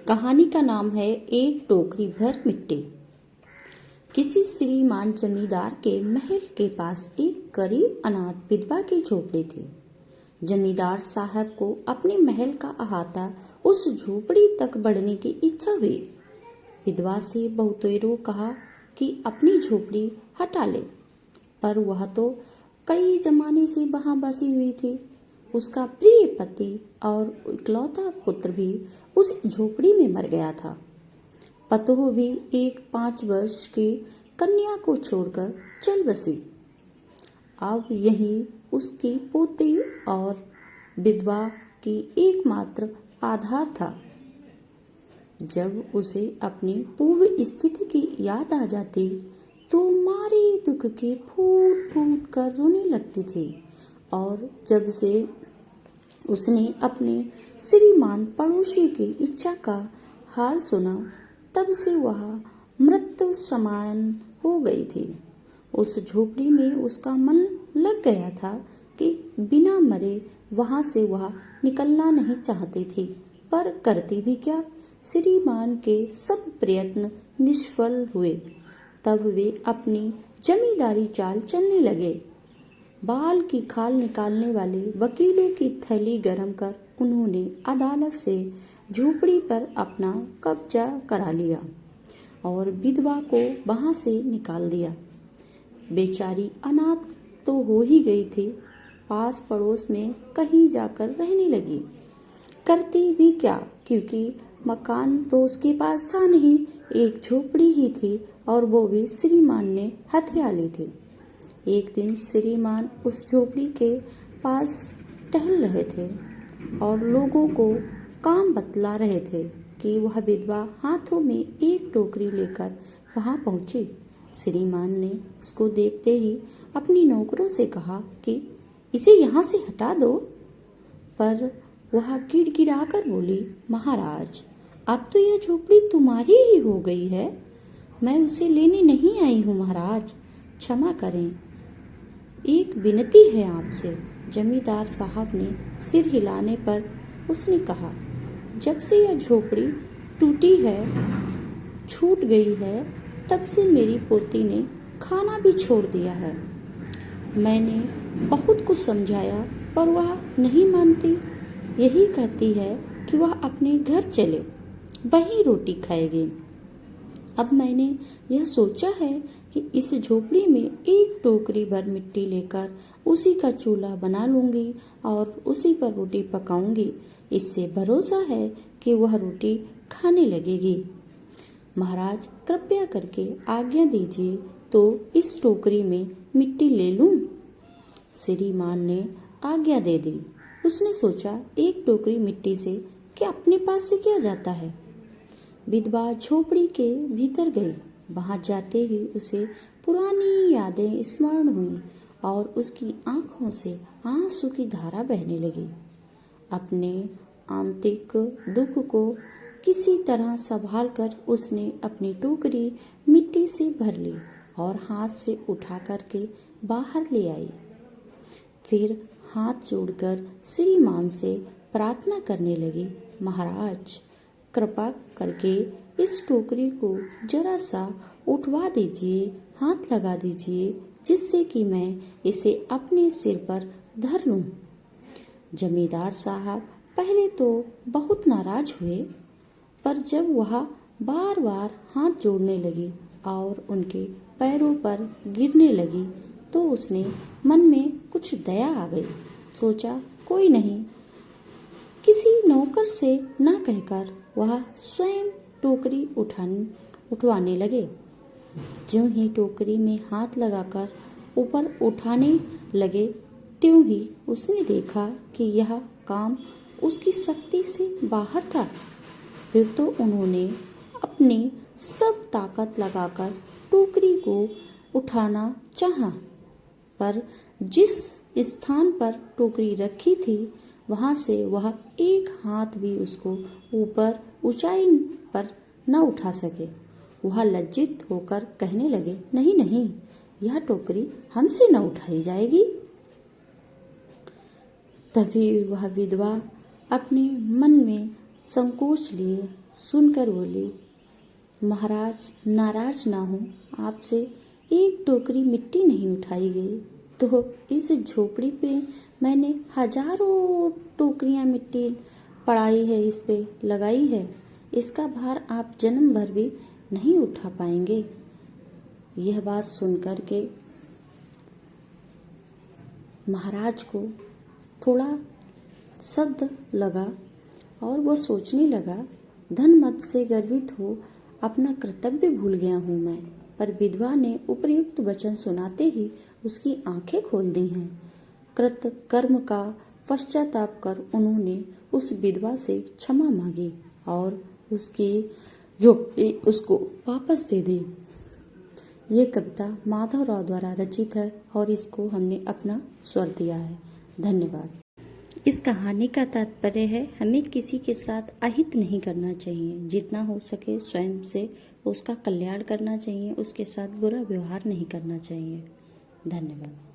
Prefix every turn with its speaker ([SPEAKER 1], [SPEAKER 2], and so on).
[SPEAKER 1] कहानी का नाम है एक टोकरी भर मिट्टी। किसी श्रीमान जमींदार के महल के पास एक गरीब अनाथ विधवा की झोपड़ी थी। जमींदार साहब को अपने महल का अहाता उस झोपड़ी तक बढ़ने की इच्छा हुई। विधवा से बहुतेरों कहा कि अपनी झोपड़ी हटा ले, पर वह तो कई जमाने से वहां बसी हुई थी। उसका प्रिय पति और इकलौता पुत्र भी उस झोपड़ी में मर गया था। पतोह भी एक 5 वर्ष की कन्या को छोड़कर चल बसी। अब यही उसकी पोती और विधवा की एकमात्र आधार था। जब उसे अपनी पूर्व स्थिति की याद आ जाती तो मारे दुख के फूट फूट कर रोने लगती थी। और जब से उसने अपने श्रीमान पड़ोसी की इच्छा का हाल सुना, तब से वह मृत्यु समान हो गई थी। उस झोपड़ी में उसका मन लग गया था कि बिना मरे वहां से वह निकलना नहीं चाहती थी, पर करती भी क्या। श्रीमान के सब प्रयत्न निष्फल हुए। तब वे अपनी जमींदारी चाल चलने लगे। बाल की खाल निकालने वाले वकीलों की थैली गरम कर उन्होंने अदालत से झोपड़ी पर अपना कब्जा करा लिया और विधवा को वहां से निकाल दिया। बेचारी अनाथ तो हो ही गई थी, पास पड़ोस में कहीं जाकर रहने लगी। करती भी क्या, क्योंकि मकान तो उसके पास था नहीं, एक झोपड़ी ही थी और वो भी श्रीमान ने हथिया ली थी। एक दिन श्रीमान उस झोपड़ी के पास टहल रहे थे और लोगों को काम बतला रहे थे कि वह विधवा हाथों में एक टोकरी लेकर वहां पहुंची। श्रीमान ने उसको देखते ही अपनी नौकरों से कहा कि इसे यहाँ से हटा दो, पर वह गिड़गिड़ाकर बोली, महाराज, अब तो यह झोपड़ी तुम्हारी ही हो गई है, मैं उसे लेने नहीं आई हूँ महाराज, क्षमा करें, एक विनती है आपसे। जमींदार साहब ने सिर हिलाने पर उसने कहा, जब से यह झोपड़ी टूटी है, छूट गई है, तब से मेरी पोती ने खाना भी छोड़ दिया है। मैंने बहुत कुछ समझाया पर वह नहीं मानती। यही कहती है कि वह अपने घर चले, वहीं रोटी खाएगी। अब मैंने यह सोचा है कि इस झोपड़ी में एक टोकरी भर मिट्टी लेकर उसी का चूल्हा बना लूंगी और उसी पर रोटी पकाऊंगी। इससे भरोसा है कि वह रोटी खाने लगेगी। महाराज, कृपया करके आज्ञा दीजिए तो इस टोकरी में मिट्टी ले लूं। श्रीमान ने आज्ञा दे दी। उसने सोचा, एक टोकरी मिट्टी से क्या अपने पास से क्या जाता है। विधवा झोपड़ी के भीतर गई। वहां जाते ही उसे पुरानी यादें स्मरण हुई और उसकी आंखों से आंसू की धारा बहने लगी। अपने आंतरिक दुख को किसी तरह संभाल कर उसने अपनी टोकरी मिट्टी से भर ली और हाथ से उठा करके बाहर ले आई। फिर हाथ जोड़कर श्रीमान से प्रार्थना करने लगी, महाराज, कृपा करके इस टोकरी को जरा सा उठवा दीजिए, हाथ लगा दीजिए, जिससे कि मैं इसे अपने सिर पर धर लूं। जमींदार साहब पहले तो बहुत नाराज हुए, पर जब वह बार बार हाथ जोड़ने लगी और उनके पैरों पर गिरने लगी तो उसने मन में कुछ दया आ गई। सोचा, कोई नहीं, किसी नौकर से ना कहकर वह स्वयं टोकरी उठवाने लगे। ज्यों ही टोकरी में हाथ लगाकर ऊपर उठाने लगे, त्यों ही उसने देखा कि यह काम उसकी शक्ति से बाहर था। फिर तो उन्होंने अपनी सब ताकत लगाकर टोकरी को उठाना चाहा, पर जिस स्थान पर टोकरी रखी थी वहां से वह एक हाथ भी उसको ऊपर ऊंचाई पर न उठा सके। वह लज्जित होकर कहने लगे, नहीं नहीं, यह टोकरी हमसे न उठाई जाएगी। तभी वह विधवा अपने मन में संकोच लिए सुनकर बोली, महाराज नाराज ना हो, आपसे एक टोकरी मिट्टी नहीं उठाई गई तो इस झोपड़ी पे मैंने हजारों टोकरियां मिट्टी पड़ाई है, इस पे लगाई है। इसका भार आप जन्म भर भी नहीं उठा पाएंगे। यह बात सुनकर के महाराज को थोड़ा सद लगा और वो सोचने लगा, धन मद से गर्वित हो अपना कर्तव्य भूल गया हूँ मैं। पर विधवा ने उपयुक्त वचन सुनाते ही उसकी आंखें खोल दी हैं। कृत कर्म का पश्चाताप कर उन्होंने उस विधवा से क्षमा मांगी और उसकी झोपड़ी उसको वापस दे दी। ये कविता माधव राव द्वारा रचित है और इसको हमने अपना स्वर दिया है। धन्यवाद। इस कहानी का तात्पर्य है, हमें किसी के साथ अहित नहीं करना चाहिए। जितना हो सके स्वयं से उसका कल्याण करना चाहिए, उसके साथ बुरा व्यवहार नहीं करना चाहिए। धन्यवाद।